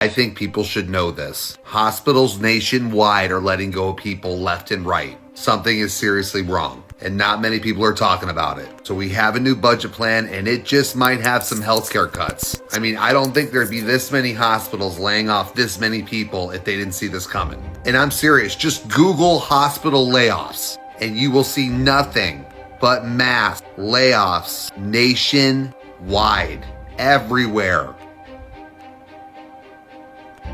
I think people should know this. Hospitals nationwide are letting go of people left and right. Something is seriously wrong, and not many people are talking about it. So we have a new budget plan, and it just might have some healthcare cuts. I mean, I don't think there'd be this many hospitals laying off this many people if they didn't see this coming. And I'm serious, just Google hospital layoffs, and you will see nothing but mass layoffs nationwide, everywhere.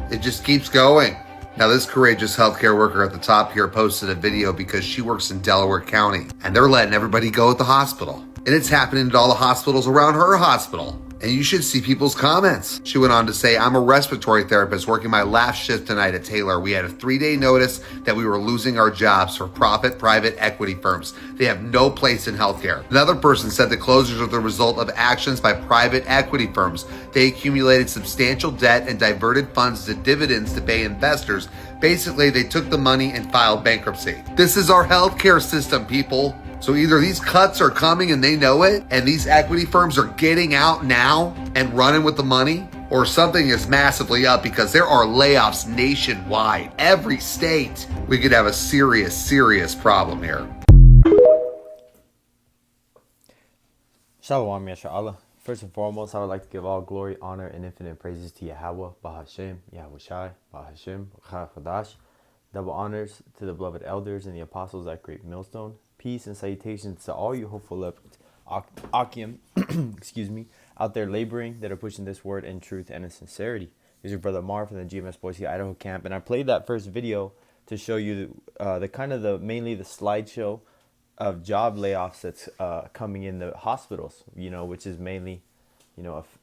It just keeps going. Now, this courageous healthcare worker at the top here posted a video because she works in Delaware County, and they're letting everybody go at the hospital. And it's happening to all the hospitals around her hospital. And you should see people's comments. She went on to say, I'm a respiratory therapist working my last shift tonight at Taylor. We had a 3-day notice that we were losing our jobs for profit private equity firms. They have no place in healthcare. Another person said the closures are the result of actions by private equity firms. They accumulated substantial debt and diverted funds to dividends to pay investors. Basically, they took the money and filed bankruptcy. This is our healthcare system, people. So either these cuts are coming and they know it, and these equity firms are getting out now and running with the money, or something is massively up because there are layoffs nationwide. Every state, we could have a serious, serious problem here. Shalom, Yasha. First and foremost, I would like to give all glory, honor, and infinite praises to Yahweh, Bahashem, Yahweh Shai, Bahashem, Chadash. Double honors to the beloved elders and the apostles at Great Millstone. Peace and salutations to all you hopeful left Akim, out there laboring that are pushing this word in truth and in sincerity. This is your brother Mar from the GMS Boise, Idaho camp, and I played that first video to show you mainly the slideshow of job layoffs that's coming in the hospitals, which is mainly,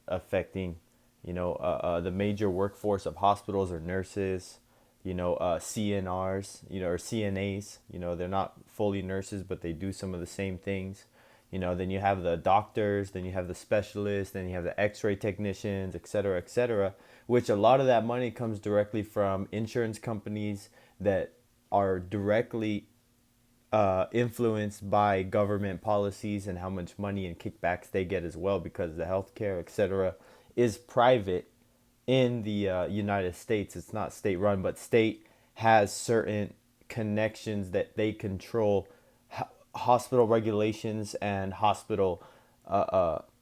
affecting, the major workforce of hospitals or nurses, CNRs, or CNAs, they're not fully nurses, but they do some of the same things. Then you have the doctors, then you have the specialists, then you have the x-ray technicians, et cetera, which a lot of that money comes directly from insurance companies that are directly influenced by government policies and how much money and kickbacks they get as well, because the healthcare, et cetera, is private in the United States. It's not state run, but state has certain connections that they control hospital regulations and hospital,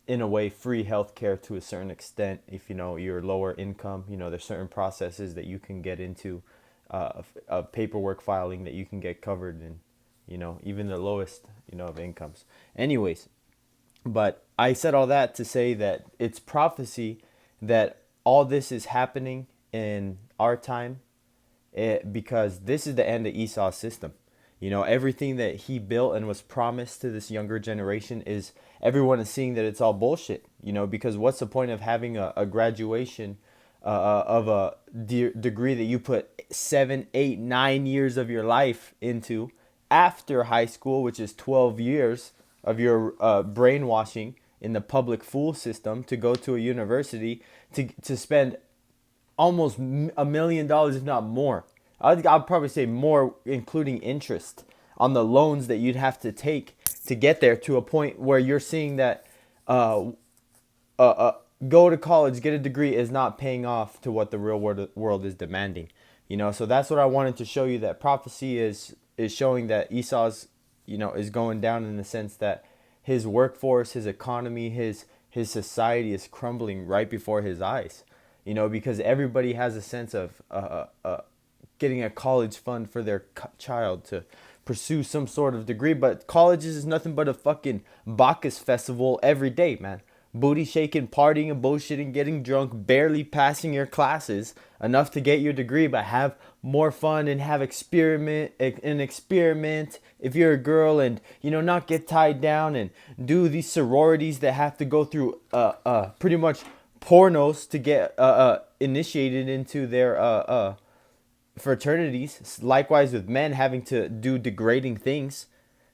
in a way, free healthcare to a certain extent. If you're lower income, there's certain processes that you can get into, paperwork filing that you can get covered in, even the lowest, of incomes. Anyways, but I said all that to say that it's prophecy that all this is happening in our time, because this is the end of Esau's system. Everything that he built and was promised to this younger generation everyone is seeing that it's all bullshit, because what's the point of having a graduation of a degree that you put 7, 8, 9 years of your life into after high school, which is 12 years of your brainwashing in the public fool system, to go to a university to spend almost $1 million, if not more. I'd probably say more, including interest on the loans that you'd have to take to get there, to a point where you're seeing that go to college, get a degree is not paying off to what the real world is demanding. So that's what I wanted to show you, that prophecy is showing that Esau's, is going down, in the sense that his workforce, his economy, his society is crumbling right before his eyes, because everybody has a sense of getting a college fund for their child to pursue some sort of degree. But colleges is nothing but a fucking Bacchus festival every day, man. Booty shaking, partying and bullshitting, getting drunk, barely passing your classes enough to get your degree, but have more fun and have experiment if you're a girl, and not get tied down and do these sororities that have to go through pretty much pornos to get initiated into their fraternities. Likewise with men having to do degrading things,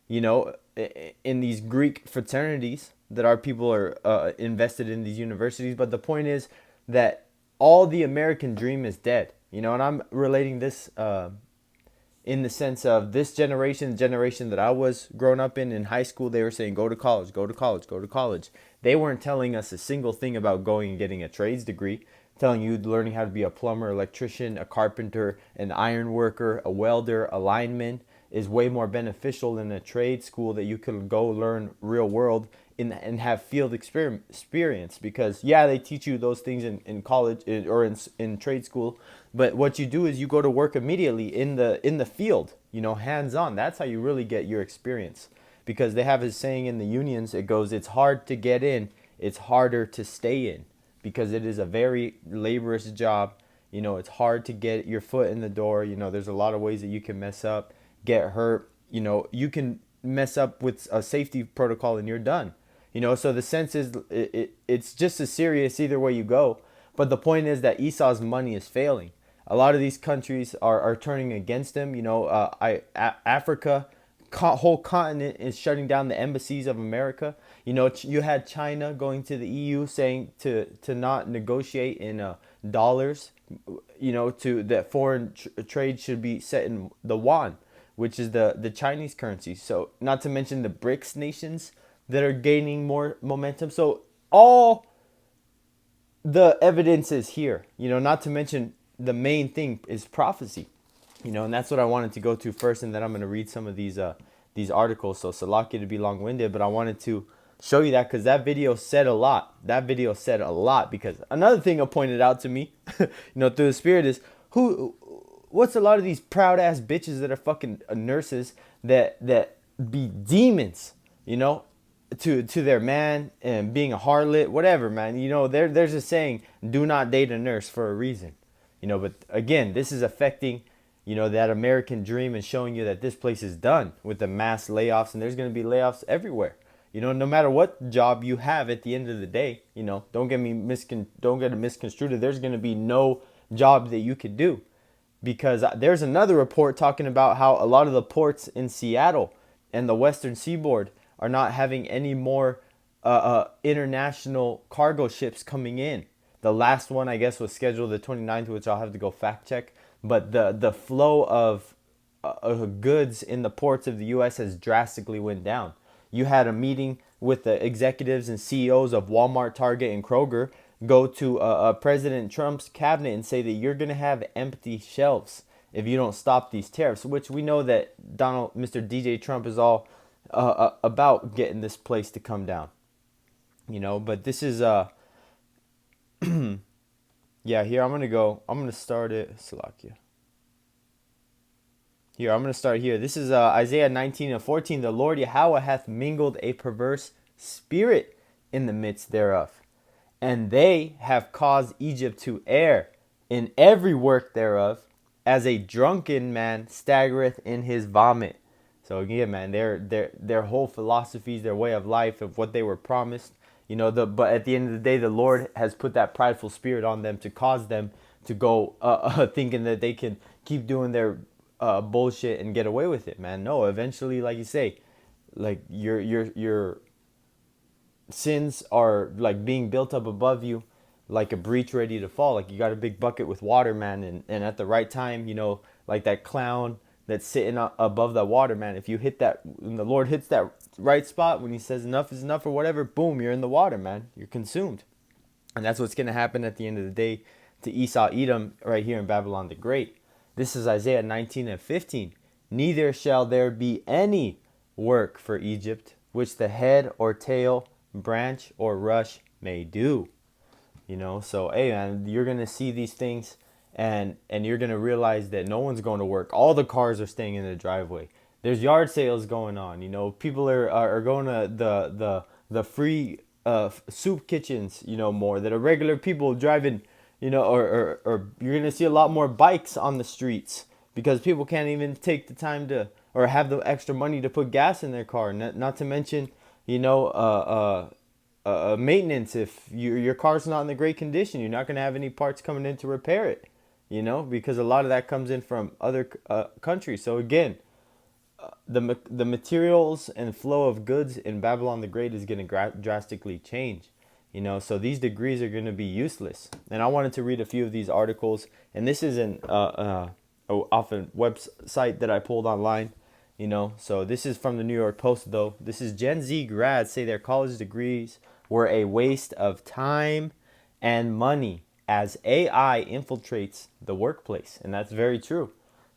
in these Greek fraternities that our people are invested in these universities. But the point is that all the American dream is dead, and I'm relating this in the sense of this generation, the generation that I was growing up in high school. They were saying, go to college, go to college, go to college. They weren't telling us a single thing about going and getting a trades degree. telling you learning how to be a plumber, electrician, a carpenter, an iron worker, a welder, a lineman is way more beneficial than a trade school that you could go learn real world and have field experience. Because yeah, they teach you those things in college or in trade school, but what you do is you go to work immediately in the field, hands on. That's how you really get your experience. Because they have a saying in the unions, it goes, it's hard to get in, it's harder to stay in, because it is a very laborious job. It's hard to get your foot in the door. There's a lot of ways that you can mess up, get hurt. You can mess up with a safety protocol and you're done. So the sense is it's just as serious either way you go. But the point is that Esau's money is failing. A lot of these countries are turning against him. Africa, whole continent is shutting down the embassies of America. You had China going to the EU saying to not negotiate in dollars. To that foreign trade should be set in the yuan, which is the Chinese currency. So not to mention the BRICS nations that are gaining more momentum. So all the evidence is here. Not to mention the main thing is prophecy. And that's what I wanted to go to first, and then I'm going to read some of these articles. So Salakia to be long-winded, but I wanted to show you that because that video said a lot. Because another thing it pointed out to me, through the Spirit is what's a lot of these proud ass bitches that are fucking nurses that be demons, to their man and being a harlot, whatever, man. There's a saying, do not date a nurse for a reason, but again, this is affecting that American dream and showing you that this place is done with the mass layoffs, and there's going to be layoffs everywhere. No matter what job you have at the end of the day, don't get it misconstrued. There's going to be no job that you could do, because there's another report talking about how a lot of the ports in Seattle and the Western Seaboard are not having any more international cargo ships coming in. The last one, I guess, was scheduled the 29th, which I'll have to go fact check. But the flow of goods in the ports of the U.S. has drastically went down. You had a meeting with the executives and CEOs of Walmart, Target, and Kroger go to President Trump's cabinet and say that you're going to have empty shelves if you don't stop these tariffs, which we know that Mr. DJ Trump is all about getting this place to come down. But this is yeah, here I'm going to start it. Salakia. Here, I'm going to start here. This is Isaiah 19:14. The Lord Yahweh hath mingled a perverse spirit in the midst thereof, and they have caused Egypt to err in every work thereof, as a drunken man staggereth in his vomit. So again, man, their whole philosophies, their way of life, of what they were promised, but at the end of the day, the Lord has put that prideful spirit on them to cause them to go thinking that they can keep doing their bullshit and get away with it, man. No, eventually, like you say, like your sins are like being built up above you, like a breach ready to fall. Like you got a big bucket with water, man, and at the right time, like that clown that's sitting above that water, man. If you hit that, when the Lord hits that right spot, when he says enough is enough or whatever, boom, you're in the water, man. You're consumed. And that's what's going to happen at the end of the day to Esau Edom right here in Babylon the Great. This is Isaiah 19:15. Neither shall there be any work for Egypt, which the head or tail, branch or rush may do. So hey, man, you're going to see these things. And you're going to realize that no one's going to work. All the cars are staying in the driveway. There's yard sales going on. People are going to the free soup kitchens, more that are regular people driving, or you're going to see a lot more bikes on the streets because people can't even take the time to, or have the extra money to put gas in their car. Not to mention, maintenance. If your car's not in the great condition, you're not going to have any parts coming in to repair it. Because a lot of that comes in from other countries. So again, the materials and flow of goods in Babylon the Great is going to drastically change. So these degrees are going to be useless. And I wanted to read a few of these articles. And this is off a website that I pulled online. So this is from the New York Post, though. This is Gen Z grads say their college degrees were a waste of time and money. as AI infiltrates the workplace. And that's very true.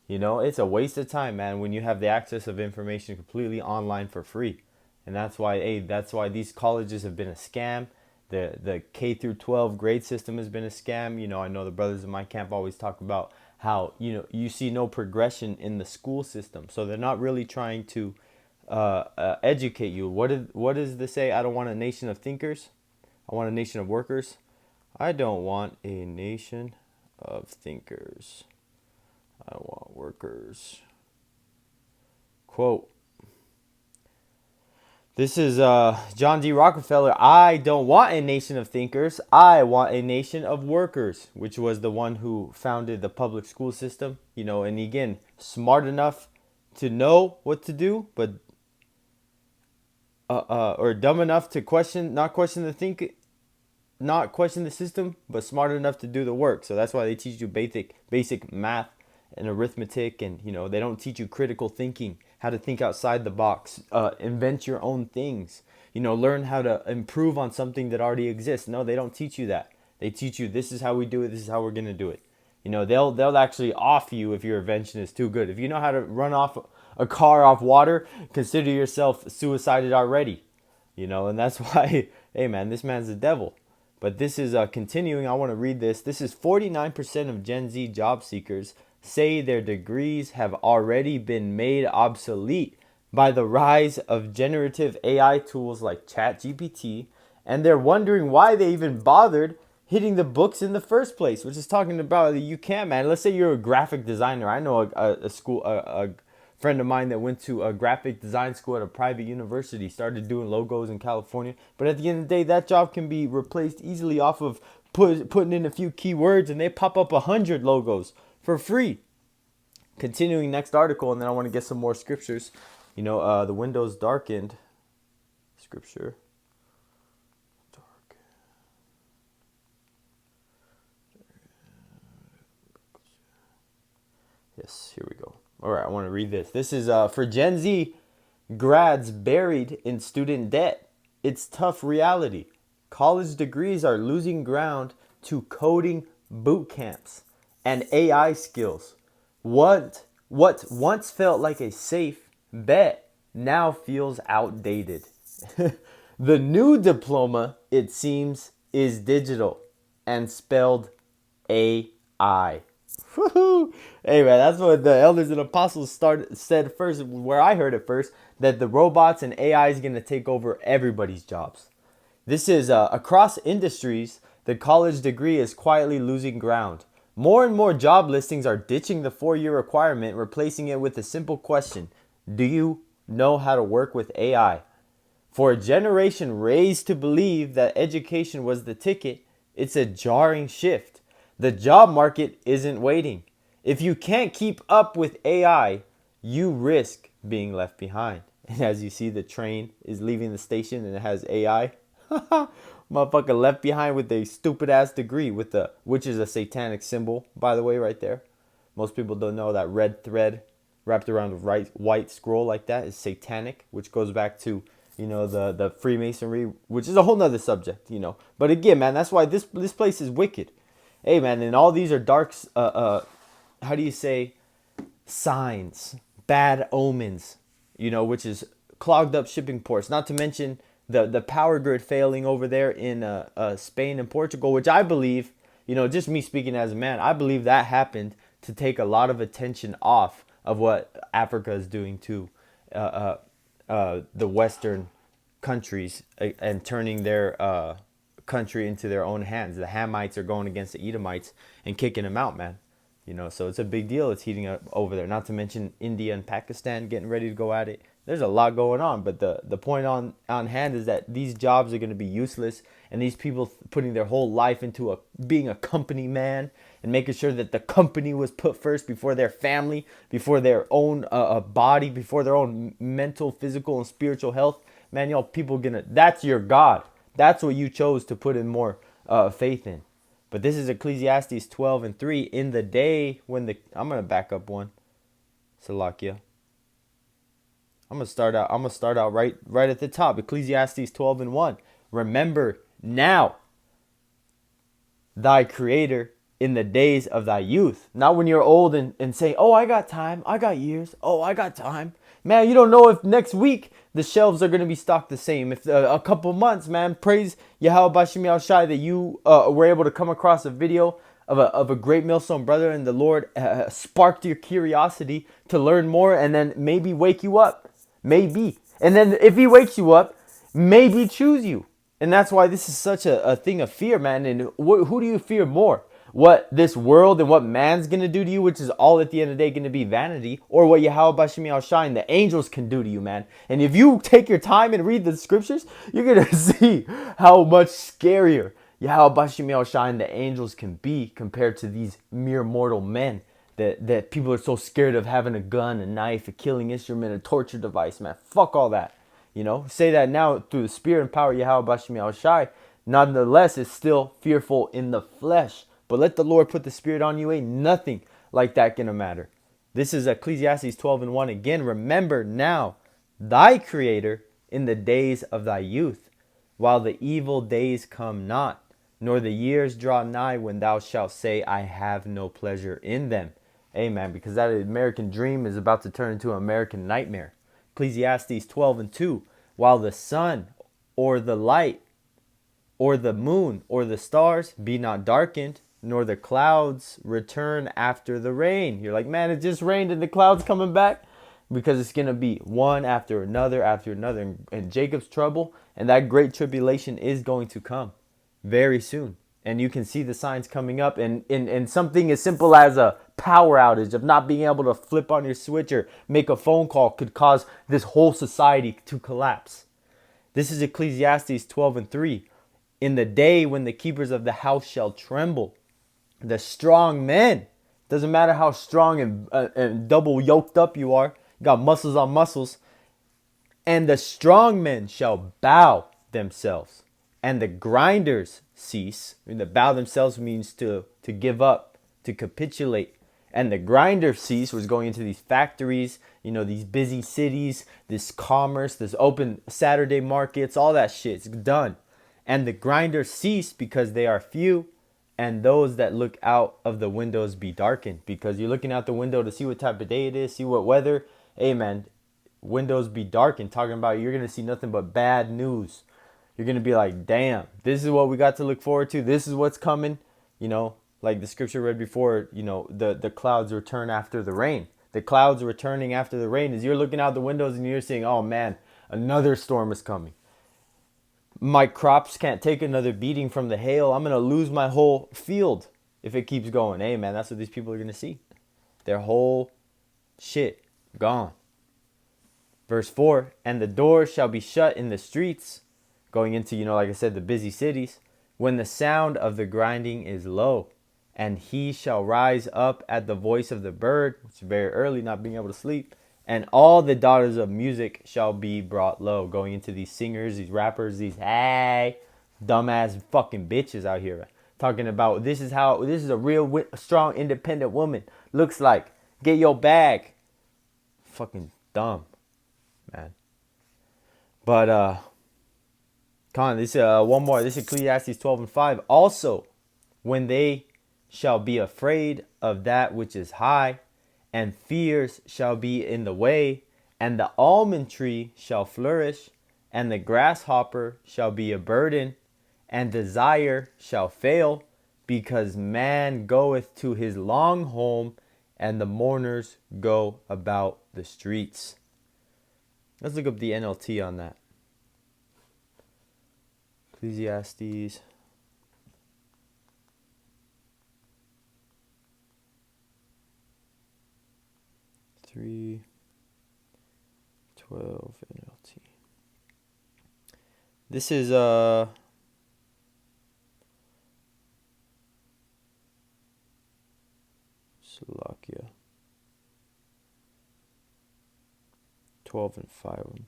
It's a waste of time, man, when you have the access of information completely online for free. And that's why these colleges have been a scam. The K through 12 grade system has been a scam. I know the brothers in my camp always talk about how, you see no progression in the school system. So they're not really trying to educate you. What does this say? I don't want a nation of thinkers. I want a nation of workers. I don't want a nation of thinkers. I want workers. Quote. This is John D. Rockefeller. I don't want a nation of thinkers. I want a nation of workers, which was the one who founded the public school system. And again, smart enough to know what to do, but or dumb enough to not question the system, but smart enough to do the work. So that's why they teach you basic math and arithmetic, and they don't teach you critical thinking, how to think outside the box, invent your own things, learn how to improve on something that already exists. No, they don't teach you that. They teach you, this is how we do it, this is how we're going to do it. They'll actually off you if your invention is too good. If you know how to run off a car off water, consider yourself suicided already. And that's why, hey man, this man's the devil. But this is continuing. I want to read this. This is 49% of Gen Z job seekers say their degrees have already been made obsolete by the rise of generative AI tools like ChatGPT, and they're wondering why they even bothered hitting the books in the first place, which is talking about you can't, man. Let's say you're a graphic designer. I know a friend of mine that went to a graphic design school at a private university, started doing logos in California. But at the end of the day, that job can be replaced easily off of putting in a few keywords, and they pop up 100 logos for free. Continuing next article, and then I want to get some more scriptures. The windows darkened. Scripture. Dark. Yes, here we go. All right, I want to read this. This is for Gen Z grads buried in student debt. It's tough reality. College degrees are losing ground to coding boot camps and AI skills. What once felt like a safe bet now feels outdated. The new diploma, it seems, is digital and spelled AI. Woo-hoo. Hey man, that's what the elders and apostles said first, where I heard it first, that the robots and AI is going to take over everybody's jobs. This is across industries, the college degree is quietly losing ground. More and more job listings are ditching the 4-year requirement, replacing it with a simple question: do you know how to work with AI? For a generation raised to believe that education was the ticket, it's a jarring shift. The job market isn't waiting. If you can't keep up with AI, you risk being left behind. And as you see, the train is leaving the station and it has AI. Motherfucker left behind with a stupid ass degree which is a satanic symbol, by the way, right there. Most people don't know that red thread wrapped around a white scroll like that is satanic, which goes back to the Freemasonry, which is a whole nother subject. But again, man, that's why this place is wicked. Hey man, and all these are dark, how do you say, signs, bad omens, which is clogged up shipping ports. Not to mention the power grid failing over there in Spain and Portugal, which I believe, just me speaking as a man, I believe that happened to take a lot of attention off of what Africa is doing to the Western countries and turning their country into their own hands. The Hamites are going against the Edomites and kicking them out, man. So it's a big deal. It's heating up over there. Not to mention India and Pakistan getting ready to go at it. There's a lot going on, but the point on hand is that these jobs are going to be useless, and these people putting their whole life into being a company man and making sure that the company was put first before their family, before their own body, before their own mental, physical, and spiritual health. Man, people that's your God. That's what you chose to put in more faith in. But this is Ecclesiastes 12:3. In the day when I'm gonna back up one. Salakia. I'm gonna start out right at the top. Ecclesiastes 12:1. Remember now. thy creator in the days of thy youth. Not when you're old and saying, oh, I got time, I got years, oh, I got time. Man, you don't know if next week the shelves are going to be stocked the same. If a couple months, man, praise Yahweh Bashim Yahweh Shai that you were able to come across a video of a great millstone brother, and the Lord sparked your curiosity to learn more, and then maybe wake you up. Maybe. And then if he wakes you up, maybe choose you. And that's why this is such a thing of fear, man. And who do you fear more? What this world and what man's going to do to you, which is all at the end of the day going to be vanity, or what Yahweh Bashim Yahweh Shai and the angels can do to you, man. And if you take your time and read the scriptures, you're going to see how much scarier Yahweh Bashim Yahweh Shai and the angels can be compared to these mere mortal men that people are so scared of having a gun, a knife, a killing instrument, a torture device, man. Fuck all that. You know, say that now through the spirit and power of Yahweh Bashim Yahweh Shai. Nonetheless, it's still fearful in the flesh. But let the Lord put the spirit on you. Ain't nothing like that gonna matter. This is Ecclesiastes 12:1 again. Remember now thy creator in the days of thy youth, while the evil days come not, nor the years draw nigh when thou shalt say, I have no pleasure in them. Amen. Because that American dream is about to turn into an American nightmare. Ecclesiastes 12:2. While the sun or the light or the moon or the stars be not darkened, nor the clouds return after the rain. You're like, man, it just rained and the clouds coming back? Because it's going to be one after another, and Jacob's trouble and that great tribulation is going to come very soon. And you can see the signs coming up, and something as simple as a power outage of not being able to flip on your switch or make a phone call could cause this whole society to collapse. This is Ecclesiastes 12:3. In the day when the keepers of the house shall tremble, the strong men, doesn't matter how strong and double yoked up you are, you got muscles on muscles, and the strong men shall bow themselves, and the grinders cease. I mean, to bow themselves means to give up, to capitulate. And the grinders cease was going into these factories, you know, these busy cities, this commerce, this open Saturday markets, all that shit. It's done. And the grinders cease because they are few, and those that look out of the windows be darkened. Because you're looking out the window to see what type of day it is, see what weather. Hey, man, windows be darkened. Talking about you're going to see nothing but bad news. You're going to be like, damn, this is what we got to look forward to. This is what's coming. You know, like the scripture read before, you know, the clouds return after the rain. The clouds returning after the rain is you're looking out the windows and you're saying, oh, man, another storm is coming. My crops can't take another beating from the hail. I'm going to lose my whole field if it keeps going. Hey, man, that's what these people are going to see. Their whole shit gone. Verse 4, and the doors shall be shut in the streets, going into, you know, like I said, the busy cities, when the sound of the grinding is low. And he shall rise up at the voice of the bird, which is very early, not being able to sleep. And all the daughters of music shall be brought low. Going into these singers, these rappers, these dumbass fucking bitches out here. Talking about this is a real strong independent woman looks like. Get your bag. Fucking dumb, man. But come on, this one more. This is Ecclesiastes 12:5. Also, when they shall be afraid of that which is high, and fears shall be in the way, and the almond tree shall flourish, and the grasshopper shall be a burden, and desire shall fail, because man goeth to his long home, and the mourners go about the streets. Let's look up the NLT on that. Ecclesiastes 3:12 NLT. This is Slovakia 12:5.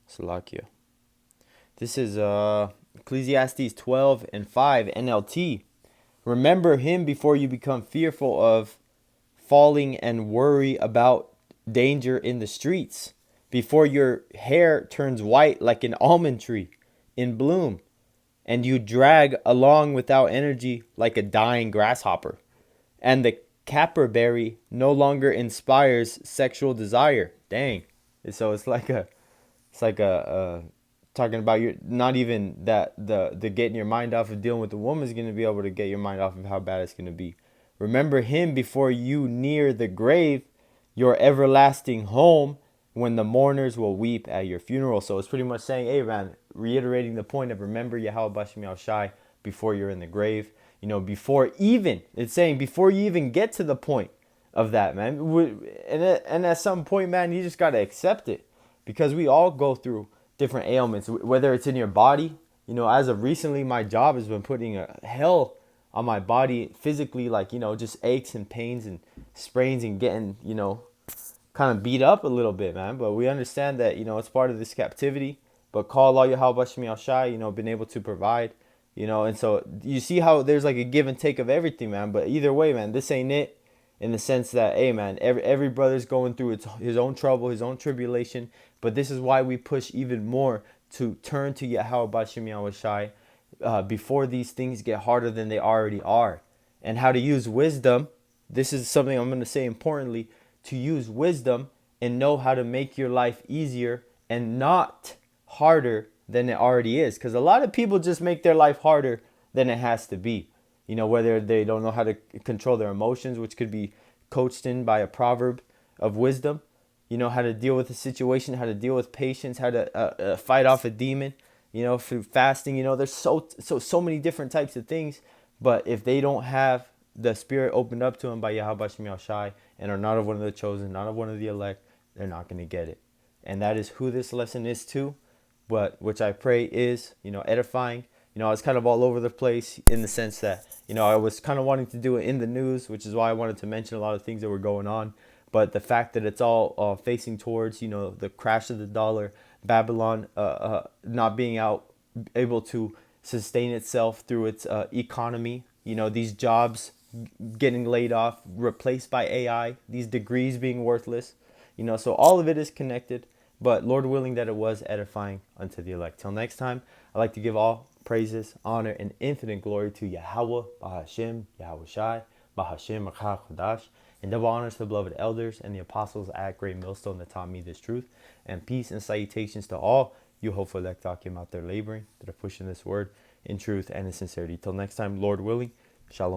Slovakia. This is Ecclesiastes 12:5 NLT. Remember him before you become fearful of falling and worry about danger in the streets, before your hair turns white like an almond tree in bloom, and you drag along without energy like a dying grasshopper, and the caperberry no longer inspires sexual desire. Dang. So it's like a talking about your, not even that the getting your mind off of dealing with the woman is going to be able to get your mind off of how bad it's going to be. Remember him before you near the grave, your everlasting home, when the mourners will weep at your funeral. So it's pretty much saying, hey man, reiterating the point of remember Yahweh Bashim Yahweh Shai before you're in the grave. You know, before even, it's saying before you even get to the point of that, man. And at some point, man, you just got to accept it, because we all go through different ailments, whether it's in your body. You know, as of recently, my job has been putting a hell on my body physically, like, you know, just aches and pains and sprains and getting, you know, kind of beat up a little bit, man. But we understand that, you know, it's part of this captivity. But call all Yahweh Bashmi Al Shai, you know, been able to provide, you know. And so you see how there's like a give and take of everything, man. But either way, man, this ain't it, in the sense that, hey, man, every brother's going through his own trouble, his own tribulation. But this is why we push even more to turn to Yahweh Bashim Yahweh Shai before these things get harder than they already are. And how to use wisdom. This is something I'm going to say importantly, to use wisdom and know how to make your life easier and not harder than it already is. Because a lot of people just make their life harder than it has to be. You know, whether they don't know how to control their emotions, which could be coached in by a proverb of wisdom. You know, how to deal with a situation, how to deal with patience, how to fight off a demon, you know, through fasting. You know, there's so many different types of things. But if they don't have the spirit opened up to them by Yahweh Shemi Shai and are not of one of the chosen, not of one of the elect, they're not going to get it. And that is who this lesson is to, but which I pray is, you know, edifying. You know, I was kind of all over the place in the sense that, you know, I was kind of wanting to do it in the news, which is why I wanted to mention a lot of things that were going on. But the fact that it's all facing towards, you know, the crash of the dollar, Babylon not being able to sustain itself through its economy, you know, these jobs getting laid off, replaced by AI, these degrees being worthless, you know, so all of it is connected. But Lord willing that it was edifying unto the elect. Till next time, I'd like to give all praises, honor, and infinite glory to Yahweh, Bahashim, Yahweh Shai, Bahashim, Achah Chodash, and double honors to the beloved elders and the apostles at Great Millstone that taught me this truth. And peace and salutations to all you hopeful elect Akim out there laboring, that are pushing this word in truth and in sincerity. Till next time, Lord willing, Shalom.